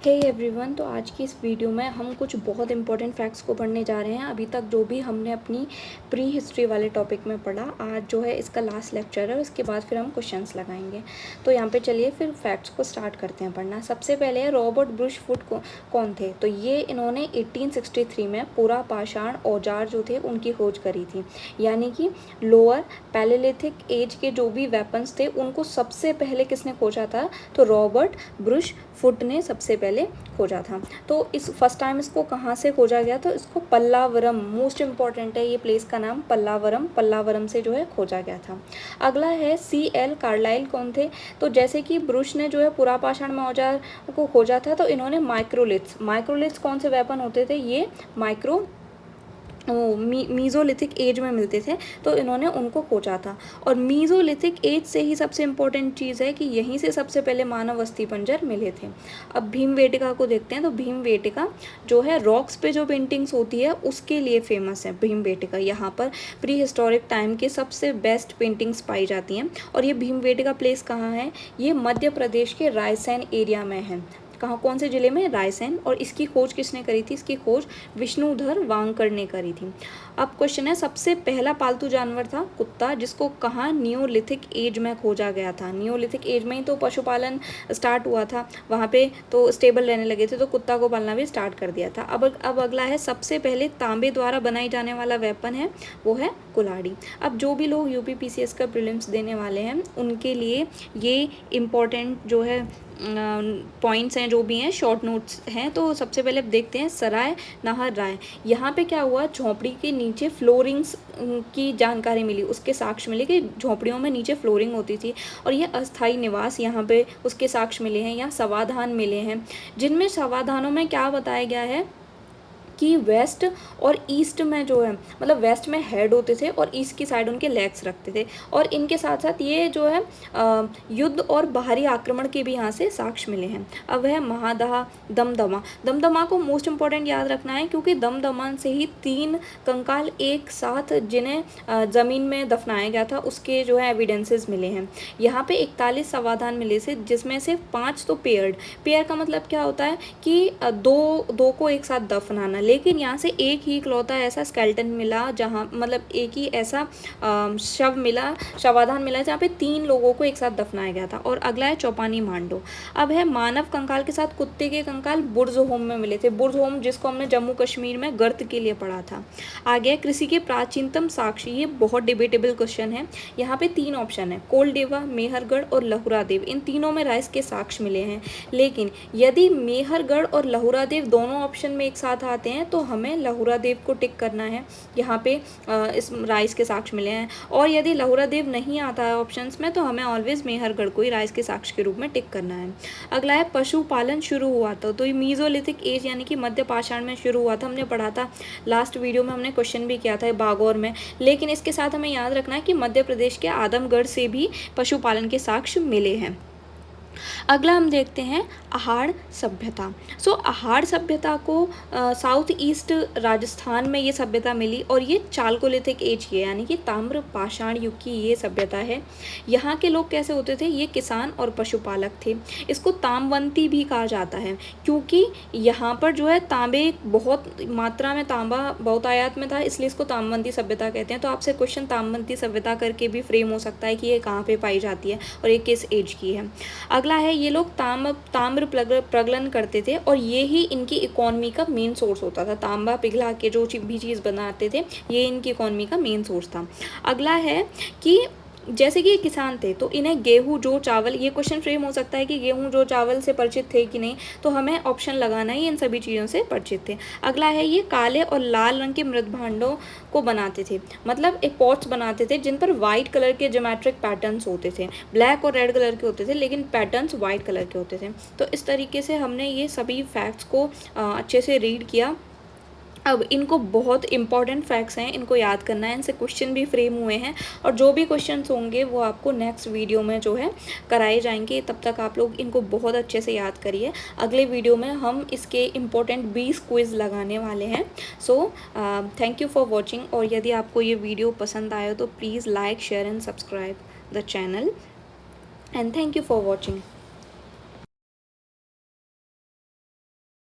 Hey everyone, तो आज की इस वीडियो में हम कुछ बहुत इंपॉर्टेंट फैक्ट्स को पढ़ने जा रहे हैं। अभी तक जो भी हमने अपनी प्री हिस्ट्री वाले टॉपिक में पढ़ा, आज जो है इसका लास्ट लेक्चर है। उसके बाद फिर हम क्वेश्चंस लगाएंगे। तो यहाँ पे चलिए फिर फैक्ट्स को स्टार्ट करते हैं पढ़ना। सबसे पहले रॉबर्ट ब्रुश फुट कौन थे? तो ये इन्होंने 1863 में पूरा पाषाण औजार जो थे उनकी खोज करी थी। यानी कि लोअर पैलेलिथिक एज के जो भी वेपन्स थे उनको सबसे पहले किसने खोजा था? तो रॉबर्ट ब्रुश फुट ने सबसे पहले खोजा था। तो इस फर्स्ट टाइम इसको कहाँ से खोजा गया? तो इसको पल्लावरम, मोस्ट इंपॉर्टेंट है ये प्लेस का नाम, पल्लावरम से जो है खोजा गया था। अगला है C.L. कार्लाइल कौन थे? तो जैसे कि ब्रुश ने जो है पुरापाषाण में औजार को खोजा था, तो इन्होंने माइक्रोलिथ्स कौन से वेपन होते थे? ये मीज़ोलिथिक एज में मिलते थे, तो इन्होंने उनको खोजा था। और मीज़ोलिथिक एज से ही सबसे इम्पोर्टेंट चीज़ है कि यहीं से सबसे पहले मानव अस्थिपंजर मिले थे। अब भीमवेटिका को देखते हैं। तो भीमवेटिका जो है रॉक्स पे जो पेंटिंग्स होती है उसके लिए फेमस है भीमवेटिका। यहाँ पर प्री हिस्टोरिक टाइम के सबसे बेस्ट पेंटिंग्स पाई जाती हैं। और ये भीमवेटिका प्लेस कहाँ है? ये मध्य प्रदेश के रायसेन एरिया में है। कौन से ज़िले में? रायसेन। और इसकी खोज किसने करी थी? इसकी खोज विष्णुधर वांकर ने करी थी। अब क्वेश्चन है, सबसे पहला पालतू जानवर था कुत्ता, जिसको कहाँ नियोलिथिक एज में खोजा गया था? नियोलिथिक एज में ही तो पशुपालन स्टार्ट हुआ था, वहाँ पे तो स्टेबल रहने लगे थे, तो कुत्ता को पालना भी स्टार्ट कर दिया था। अब अगला है, सबसे पहले तांबे द्वारा बनाई जाने वाला वेपन है, वो है कुल्हाड़ी। अब जो भी लोग UPPCS का प्रीलिम्स देने वाले हैं उनके लिए ये इम्पोर्टेंट जो है पॉइंट्स हैं, जो भी हैं शॉर्ट नोट्स हैं। तो सबसे पहले देखते हैं सराय नाहर राय। यहाँ पे क्या हुआ? झोंपड़ी के नीचे फ्लोरिंग्स की जानकारी मिली, उसके साक्ष्य मिले कि झोंपड़ियों में नीचे फ्लोरिंग होती थी और ये अस्थाई निवास, यहाँ पे उसके साक्ष्य मिले हैं। यहाँ समाधान मिले हैं, जिनमें समाधानों में क्या बताया गया है कि वेस्ट और ईस्ट में जो है, मतलब वेस्ट में हेड होते थे और ईस्ट की साइड उनके लेग्स रखते थे। और इनके साथ साथ ये जो है युद्ध और बाहरी आक्रमण के भी यहाँ से साक्ष्य मिले हैं। अब है महादहा दमदमा को मोस्ट इंपॉर्टेंट याद रखना है, क्योंकि दमदमा से ही 3 कंकाल एक साथ जिन्हें ज़मीन में दफनाया गया था उसके जो है एविडेंसेस मिले हैं। यहाँ पे 41 समाधान मिले थे, जिसमें से 5 तो पेयर का मतलब क्या होता है कि दो को एक साथ दफनाना। लेकिन यहाँ से एक ही इकलौता ऐसा स्केलेटन मिला, जहाँ मतलब एक ही ऐसा शवाधान मिला जहाँ पे 3 लोगों को एक साथ दफनाया गया था। और अगला है चौपानी मांडो। अब है मानव कंकाल के साथ कुत्ते के कंकाल बुर्ज़होम में मिले थे। बुर्ज़होम जिसको हमने जम्मू कश्मीर में गर्त के लिए पढ़ा था। आगे कृषि के प्राचीनतम साक्ष्य, ये बहुत डिबेटेबल क्वेश्चन है। यहाँ पे 3 ऑप्शन है, कोलडेवा, मेहरगढ़ और लहुरादेव। इन तीनों में राइस के साक्ष्य मिले हैं। लेकिन यदि मेहरगढ़ और लहुरादेव दोनों ऑप्शन में एक साथ आते हैं तो हमें लहुरादेव को टिक करना है। यहाँ पे इस राइस के साक्ष्य मिले हैं। और यदि लहुरादेव नहीं आता है ऑप्शंस में, तो हमें ऑलवेज मेहरगढ़ को ही राइस के साक्ष्य के रूप में टिक करना है। अगला है पशुपालन शुरू हुआ था। तो ये मीज़ोलिथिक एज यानी कि मध्य पाषाण में शुरू हुआ था। हमने पढ़ा था लास्ट वीडियो में, हमने क्वेश्चन भी किया था बागौर में। लेकिन इसके साथ हमें याद रखना है कि मध्य प्रदेश के आदमगढ़ से भी पशुपालन के साक्ष्य मिले हैं। अगला हम देखते हैं अहाड़ सभ्यता। अहाड़ सभ्यता को साउथ ईस्ट राजस्थान में ये सभ्यता मिली और ये चालकोलिथिक एज की है, यानी कि ताम्र पाषाण युग की ये सभ्यता है। यहाँ के लोग कैसे होते थे? ये किसान और पशुपालक थे। इसको ताम्रवंती भी कहा जाता है, क्योंकि यहाँ पर जो है तांबे बहुत मात्रा में, तांबा बहुत आयात में था, इसलिए इसको ताम्रवंती सभ्यता कहते हैं। तो आपसे क्वेश्चन ताम्रवंती सभ्यता करके भी फ्रेम हो सकता है कि ये कहाँ पे पाई जाती है और ये किस एज की है। अगला है, ये लोग ताम्र प्रगलन करते थे और ये ही इनकी इकोनॉमी का मेन सोर्स होता था। तांबा पिघला के जो भी चीज़ बनाते थे, ये इनकी इकोनॉमी का मेन सोर्स था। अगला है कि जैसे कि ये किसान थे तो इन्हें गेहूं जौ चावल, ये क्वेश्चन फ्रेम हो सकता है कि गेहूं जौ चावल से परिचित थे कि नहीं, तो हमें ऑप्शन लगाना ही इन सभी चीज़ों से परिचित थे। अगला है, ये काले और लाल रंग के मृत भांडों को बनाते थे, मतलब एक पॉट्स बनाते थे जिन पर वाइट कलर के ज्योमेट्रिक पैटर्न्स होते थे। ब्लैक और रेड कलर के होते थे लेकिन पैटर्न्स वाइट कलर के होते थे। तो इस तरीके से हमने ये सभी फैक्ट्स को अच्छे से रीड किया। अब इनको बहुत इंपॉर्टेंट फैक्ट्स हैं, इनको याद करना है, इनसे क्वेश्चन भी फ्रेम हुए हैं और जो भी क्वेश्चंस होंगे वो आपको नेक्स्ट वीडियो में जो है कराए जाएंगे। तब तक आप लोग इनको बहुत अच्छे से याद करिए। अगले वीडियो में हम इसके इम्पोर्टेंट 20 क्विज़ लगाने वाले हैं। Thank you for watching. और यदि आपको ये वीडियो पसंद आया तो please like, share and subscribe the channel, and thank you for watching.